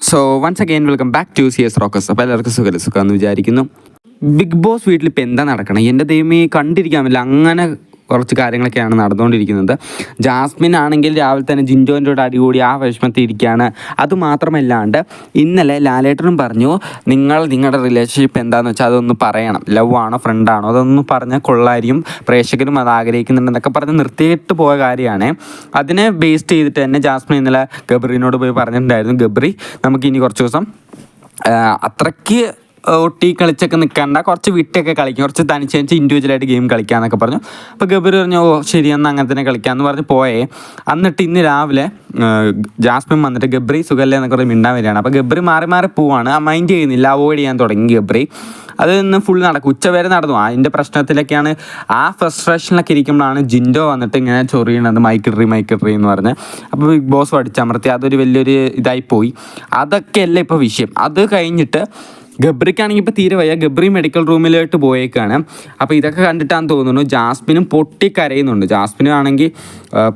So once again welcome back to CS Rocks. അപ്പോൾ എല്ലാവർക്കും സുഖമെന്ന് വിചാരിക്കുന്നു. ബിഗ് ബോസ് വീട്ടിൽ ഇപ്പോൾ എന്താ നടക്കണം? എൻ്റെ ദൈവമേ, കണ്ടിരിക്കാൻ പറ്റില്ല. അങ്ങനെ കുറച്ച് കാര്യങ്ങളൊക്കെയാണ് നടന്നുകൊണ്ടിരിക്കുന്നത്. ജാസ്മിൻ ആണെങ്കിൽ രാവിലെ തന്നെ ജിൻഡോൻ്റെ കൂടെ അടികൂടി ആ വിഷമത്തിൽ ഇരിക്കുകയാണ്. അതുമാത്രമല്ലാണ്ട് ഇന്നലെ ലാലേട്ടനും പറഞ്ഞു, നിങ്ങളുടെ റിലേഷൻഷിപ്പ് എന്താണെന്ന് വെച്ചാൽ അതൊന്ന് പറയണം, ലവ് ആണോ ഫ്രണ്ടാണോ അതൊന്ന് പറഞ്ഞാൽ കൊള്ളായിരിക്കും, പ്രേക്ഷകരും അത് ആഗ്രഹിക്കുന്നുണ്ടെന്നൊക്കെ പറഞ്ഞ് നിർത്തിയിട്ട് പോയ കാര്യമാണ്. അതിനെ ബേസ് ചെയ്തിട്ട് തന്നെ ജാസ്മിൻ ഇന്നലെ ഗബ്രീനോട് പോയി പറഞ്ഞിട്ടുണ്ടായിരുന്നു, ഗബ്രി നമുക്കിനി കുറച്ച് ദിവസം അത്രയ്ക്ക് ഒട്ടി കളിച്ചൊക്കെ നിൽക്കണ്ട, കുറച്ച് വിട്ടൊക്കെ കളിക്കും, കുറച്ച് തനിച്ച് ഇൻഡിവിജ്വലായിട്ട് ഗെയിം കളിക്കാമെന്നൊക്കെ പറഞ്ഞു. അപ്പോൾ ഗബ്രി പറഞ്ഞു, ഓ ശരി എന്നാൽ അങ്ങനെ തന്നെ കളിക്കാമെന്ന് പറഞ്ഞ് പോയേ. എന്നിട്ട് ഇന്ന് രാവിലെ ജാസ്മിൻ വന്നിട്ട് ഗബ്രി സുഖല്ലേ എന്നൊക്കെ പറഞ്ഞ് മിണ്ടാൻ വരികയാണ്. അപ്പോൾ ഗബ്രി മാറി പോവാണ്, മൈൻഡ് ചെയ്യുന്നില്ല, അവോയ്ഡ് ചെയ്യാൻ തുടങ്ങി ഗബ്രി. അത് ഇന്ന് ഫുൾ നടക്കും, ഉച്ചവരെ നടന്നു. അതിൻ്റെ പ്രശ്നത്തിലൊക്കെയാണ്, ആ ഫ്രസ്ട്രേഷനിലൊക്കെ ഇരിക്കുമ്പോഴാണ് ജിൻഡോ വന്നിട്ട് ഇങ്ങനെ ചൊറിയണത്, മൈക്കിട്രി എന്ന് പറഞ്ഞ്. അപ്പോൾ ബിഗ് ബോസ് അടിച്ചമർത്തി, അതൊരു വലിയൊരു ഇതായിപ്പോയി. അതൊക്കെയല്ല ഇപ്പോൾ വിഷയം. അത് കഴിഞ്ഞിട്ട് ഗബ്രിക്കാണെങ്കിൽ ഇപ്പോൾ തീരെ വയ്യ, ഗബ്രി മെഡിക്കൽ റൂമിലോട്ട് പോയേക്കാണ്. അപ്പോൾ ഇതൊക്കെ കണ്ടിട്ടാന്ന് തോന്നുന്നു ജാസ്മിനും പൊട്ടിക്കരയുന്നുണ്ട്. ജാസ്മിനും ആണെങ്കിൽ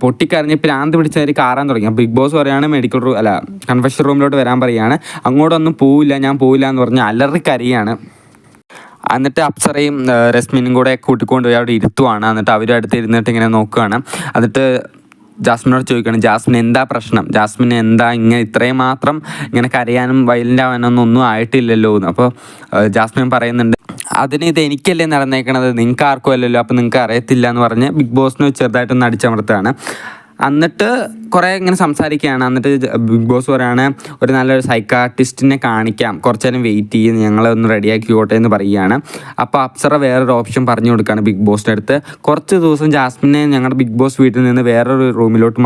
പൊട്ടിക്കരഞ്ഞ് പ്രാന്ത് പിടിച്ചവർ കാറാൻ തുടങ്ങി. അപ്പോൾ ബിഗ് ബോസ് പറയുകയാണ് കൺഫെഷൻ റൂമിലോട്ട് വരാൻ പറയുകയാണ്. അങ്ങോട്ടൊന്നും ഞാൻ പോവില്ല എന്ന് പറഞ്ഞ് അലറിക്കരയാണ്. എന്നിട്ട് അപ്സറയും രശ്മിനും കൂടെ കൂട്ടിക്കൊണ്ടുപോയി അവിടെ ഇരുത്തുവാണ്. എന്നിട്ട് അവരും അടുത്ത് ഇരുന്നിട്ട് ഇങ്ങനെ നോക്കുകയാണ്. എന്നിട്ട് ജാസ്മിനോട് ചോദിക്കുകയാണ്, ജാസ്മിൻ എന്താ പ്രശ്നം, ജാസ്മിൻ എന്താ ഇങ്ങനെ ഇത്രയും മാത്രം ഇങ്ങനെ കരയാനും വയലൻ്റ് ആവാനൊന്നും ആയിട്ടില്ലല്ലോ എന്ന്. അപ്പോൾ ജാസ്മിൻ പറയുന്നുണ്ട്, അതിന് ഇത് എനിക്കല്ലേ നടന്നേക്കണത്, നിങ്ങൾക്ക് ആർക്കും അല്ലല്ലോ, അപ്പോൾ നിങ്ങൾക്ക് അറിയത്തില്ല എന്ന് പറഞ്ഞ് ബിഗ് ബോസിന് ചെറുതായിട്ടൊന്ന് അടിച്ചമർത്താണ്. എന്നിട്ട് കുറേ ഇങ്ങനെ സംസാരിക്കുകയാണ്. എന്നിട്ട് ബിഗ് ബോസ് പറയുകയാണ്, ഒരു നല്ലൊരു സൈക്കാട്രിസ്റ്റിനെ കാണിക്കാം, കുറച്ച് നേരം വെയിറ്റ് ചെയ്യും, ഞങ്ങളൊന്ന് റെഡിയാക്കിക്കോട്ടെ എന്ന് പറയുകയാണ്. അപ്പോൾ അപ്സറ വേറൊരു ഓപ്ഷൻ പറഞ്ഞു കൊടുക്കുകയാണ് ബിഗ് ബോസിൻ്റെ അടുത്ത്. കുറച്ച് ദിവസം ജാസ്മിനെ ഞങ്ങളുടെ ബിഗ് ബോസ് വീട്ടിൽ നിന്ന് വേറൊരു റൂമിലോട്ട്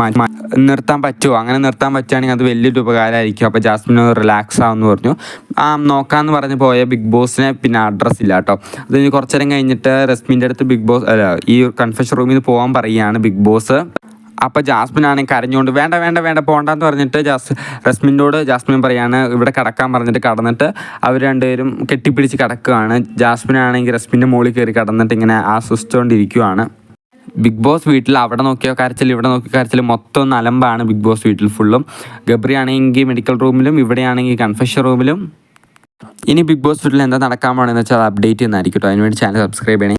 നിർത്താൻ പറ്റുമോ? അങ്ങനെ നിർത്താൻ പറ്റുകയാണെങ്കിൽ അത് വലിയൊരു ഉപകാരമായിരിക്കും. അപ്പോൾ ജാസ്മിന് റിലാക്സ് ആവുമെന്ന് പറഞ്ഞു. നോക്കാമെന്ന് പറഞ്ഞ് പോയ ബിഗ് ബോസിനെ പിന്നെ അഡ്രസ്സ് ഇല്ല കേട്ടോ. അത് കുറച്ച് നേരം കഴിഞ്ഞിട്ട് റസ്മിൻ്റെ അടുത്ത് ഈ കൺഫെഷൻ റൂമിൽ നിന്ന് പോകാൻ പറയുകയാണ് ബിഗ് ബോസ്. അപ്പോൾ ജാസ്മിൻ ആണെങ്കിൽ കരഞ്ഞുകൊണ്ട് വേണ്ട പോകണ്ടെന്ന് പറഞ്ഞിട്ട് ജാസ്മിൻ പറയാണ് ഇവിടെ കിടക്കാൻ പറഞ്ഞിട്ട് കടന്നിട്ട് അവർ രണ്ടുപേരും കെട്ടിപ്പിടിച്ച് കിടക്കുകയാണ്. ജാസ്മിൻ ആണെങ്കിൽ റസ്മിൻ്റെ മുകളിൽ കയറി കടന്നിട്ട് ഇങ്ങനെ ആസ്വദിച്ചുകൊണ്ടിരിക്കുകയാണ്. ബിഗ് ബോസ് വീട്ടിൽ അവിടെ നോക്കിയോ കരച്ചിൽ, ഇവിടെ നോക്കിയോ കരച്ചിൽ, മൊത്തം അലമ്പാണ് ബിഗ് ബോസ് വീട്ടിൽ ഫുള്ളും. ഗബ്രി ആണെങ്കിൽ മെഡിക്കൽ റൂമിലും, ഇവിടെയാണെങ്കിൽ കൺഫെഷൻ റൂമിലും. ഇനി ബിഗ് ബോസ് വീട്ടിൽ എന്താ നടക്കാൻ പോകണമെന്ന് വെച്ചാൽ അത് അപ്ഡേറ്റ് ചെയ്യുന്നതായിരിക്കും കേട്ടോ. അതിനുവേണ്ടി ചാനൽ സബ്സ്ക്രൈബ് ചെയ്യണേ.